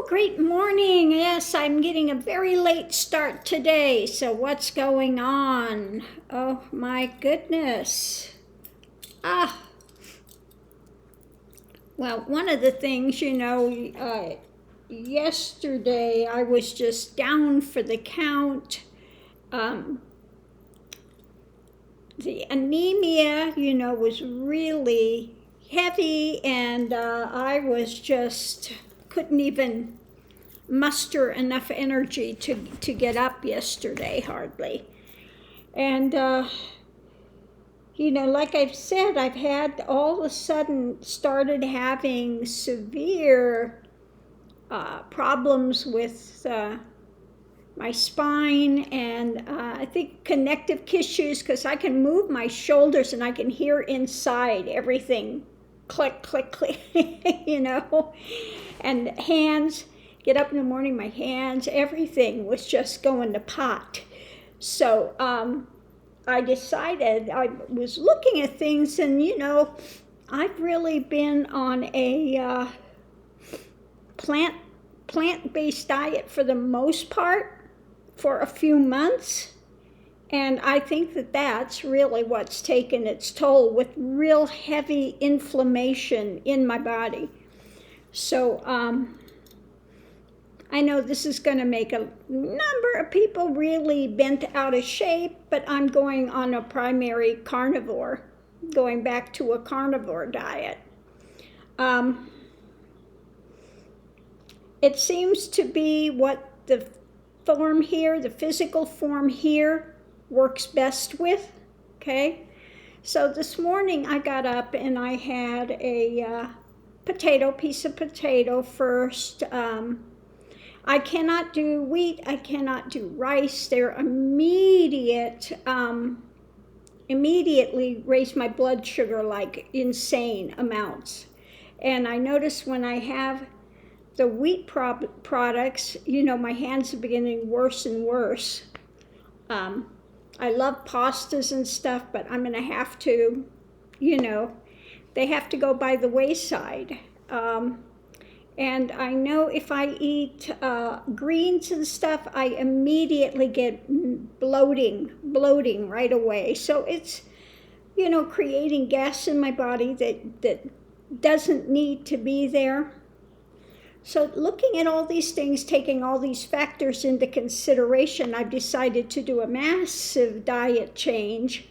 Oh, great morning. Yes, I'm getting a very late start today. So what's going on? Oh my goodness. Ah, well, one of the things, yesterday I was just down for the count. Um, the anemia, was really heavy, and I was just couldn't even muster enough energy to get up yesterday, hardly. And, like I've said, I've had all of a sudden started having severe problems with my spine and I think connective tissues, because I can move my shoulders and I can hear inside everything click, click, click, and hands. Get up in the morning, my hands, everything was just going to pot. So I decided, I was looking at things, and I've really been on a plant-based diet for the most part for a few months. And I think that that's really what's taken its toll, with real heavy inflammation in my body. So I know this is going to make a number of people really bent out of shape, but I'm going on a primary carnivore, going back to a carnivore diet. It seems to be what the form here, the physical form here, works best with, okay? So this morning I got up and I had a piece of potato first. I cannot do wheat, I cannot do rice. They're immediately raise my blood sugar like insane amounts. And I notice when I have the wheat products, my hands are beginning worse and worse. I love pastas and stuff, but I'm going to have to, they have to go by the wayside. And I know if I eat greens and stuff, I immediately get bloating right away. So it's, creating gas in my body that doesn't need to be there. So looking at all these things, taking all these factors into consideration, I've decided to do a massive diet change.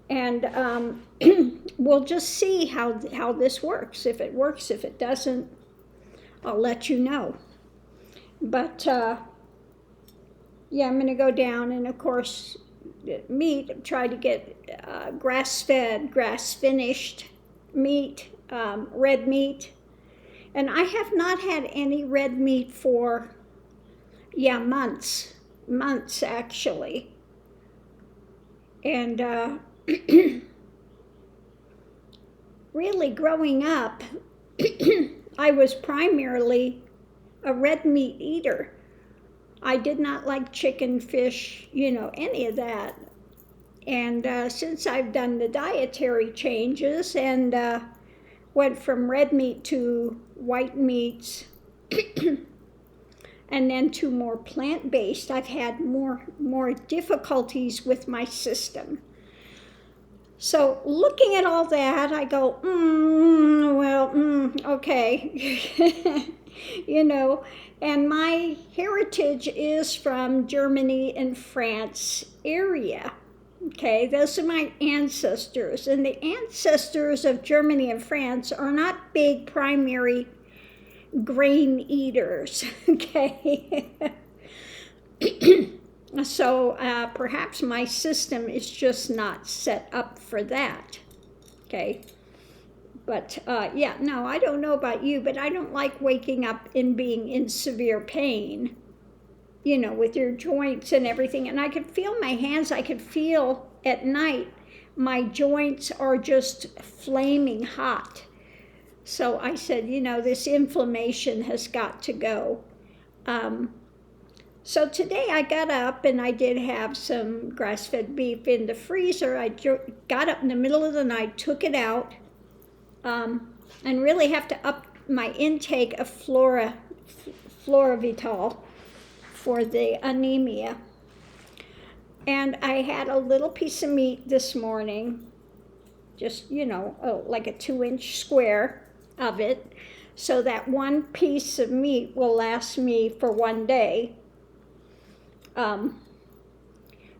And we'll just see how this works. If it works, if it doesn't, I'll let you know. But yeah, I'm going to go down, and of course meat, try to get grass-fed, grass-finished meat, red meat. And I have not had any red meat for months actually. And really growing up, I was primarily a red meat eater. I did not like chicken, fish, any of that. And since I've done the dietary changes and went from red meat to white meats and then to more plant-based, I've had more difficulties with my system. So looking at all that, I go, okay. And my heritage is from Germany and France area. Okay, those are my ancestors. And the ancestors of Germany and France are not big primary grain eaters, okay? So perhaps my system is just not set up for that, okay? But no, I don't know about you, but I don't like waking up and being in severe pain, with your joints and everything. And I could feel my hands, I could feel at night, my joints are just flaming hot. So I said, this inflammation has got to go. So today I got up and I did have some grass-fed beef in the freezer. I got up in the middle of the night, took it out, and really have to up my intake of Floravital for the anemia. And I had a little piece of meat this morning, just, like a 2-inch square of it. So that one piece of meat will last me for one day.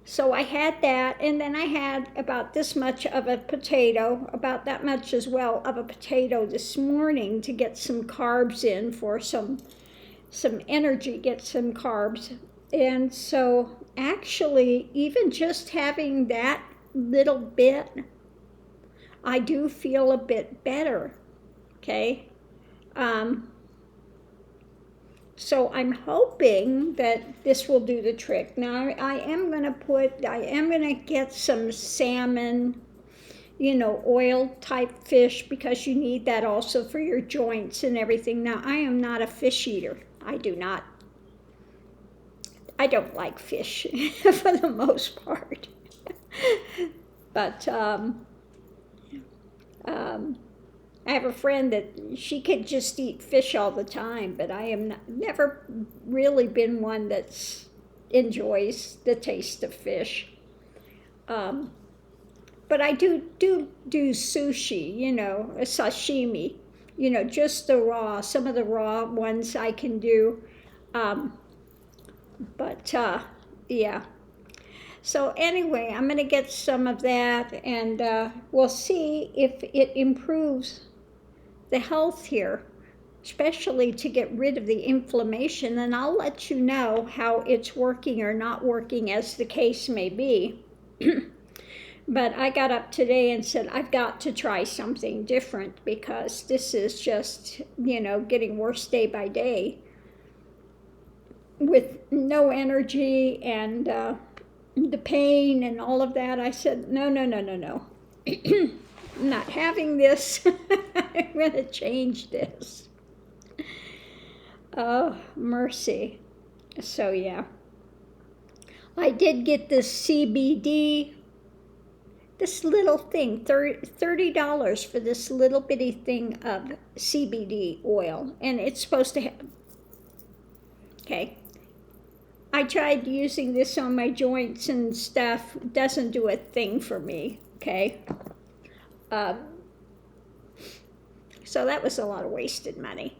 So I had that, and then I had about this much of a potato, about that much as well of a potato this morning to get some carbs in for some energy, get some carbs. And so actually, even just having that little bit, I do feel a bit better, okay? So I'm hoping that this will do the trick. Now I am gonna get some salmon, oil type fish, because you need that also for your joints and everything. Now I am not a fish eater. I don't like fish for the most part. But I have a friend that she could just eat fish all the time, but I am never really been one that enjoys the taste of fish. But I do sushi, a sashimi, just the raw. Some of the raw ones I can do. Yeah. So anyway, I'm going to get some of that, and we'll see if it improves the health here, especially to get rid of the inflammation, and I'll let you know how it's working or not working, as the case may be. But I got up today and said, I've got to try something different, because this is just, getting worse day by day with no energy and the pain and all of that. I said, no. I'm not having this. I'm going to change this. Oh, mercy. So, yeah. I did get this CBD, this little thing, $30 for this little bitty thing of CBD oil. And it's supposed to have, okay. I tried using this on my joints and stuff. It doesn't do a thing for me, okay? So that was a lot of wasted money.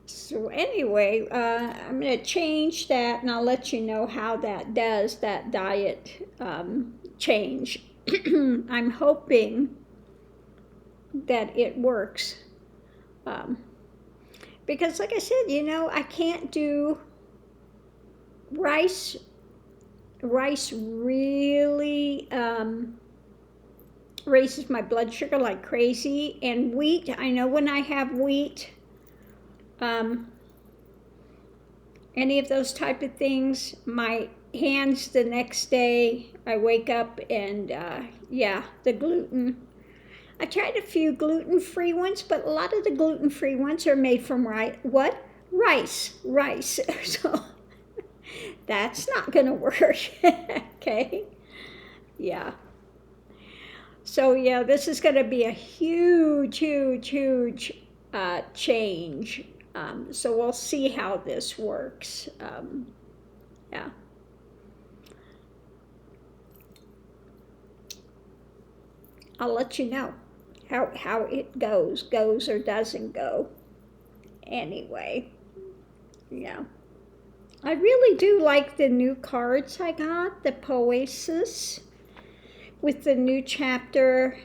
So anyway, I'm going to change that, and I'll let you know how that does, that diet change. I'm hoping that it works. Because like I said, I can't do rice. Rice really raises my blood sugar like crazy. And wheat, I know when I have wheat, any of those type of things, my hands the next day, I wake up and the gluten. I tried a few gluten-free ones, but a lot of the gluten-free ones are made from rice. So that's not gonna work. Okay, yeah. So yeah, this is gonna be a huge change. So we'll see how this works. Yeah. I'll let you know how it goes or doesn't go. Anyway, yeah. I really do like the new cards I got, the Poesis, with the new chapter,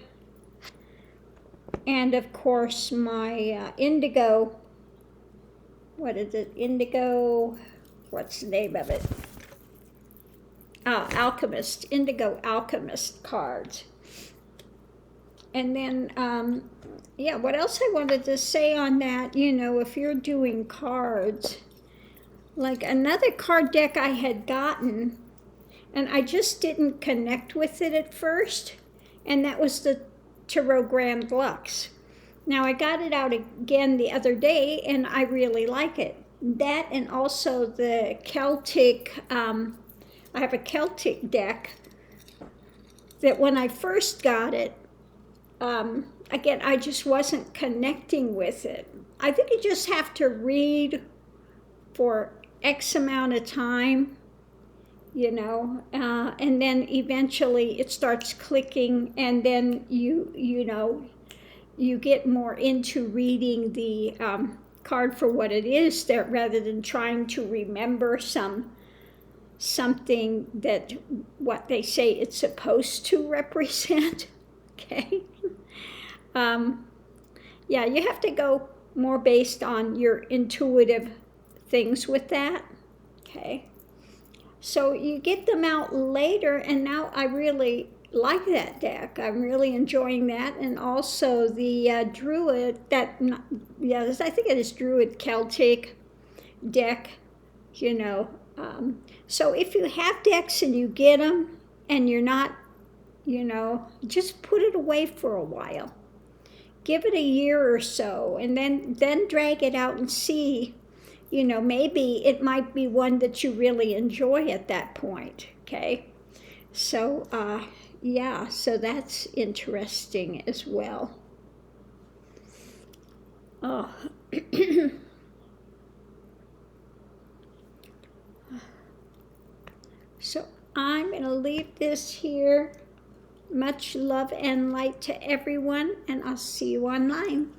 and of course my indigo, what's the name of it? Alchemist, indigo alchemist cards. And then, what else I wanted to say on that, if you're doing cards, like another card deck I had gotten, and I just didn't connect with it at first, and that was the Tarot Grand Lux. Now I got it out again the other day, and I really like it. That, and also the Celtic, I have a Celtic deck that when I first got it, again, I just wasn't connecting with it. I think you just have to read for X amount of time, and then eventually it starts clicking, and then you get more into reading the card for what it is, there, rather than trying to remember something that what they say it's supposed to represent. Okay. Yeah, you have to go more based on your intuitive things with that. Okay. So you get them out later, and now I really like that deck. I'm really enjoying that. And also the Druid, I think it is Druid Celtic deck, So if you have decks and you get them and you're not, just put it away for a while. Give it a year or so, and then drag it out and see, maybe it might be one that you really enjoy at that point, okay? So, yeah, so that's interesting as well. Oh. So I'm going to leave this here. Much love and light to everyone, and I'll see you online.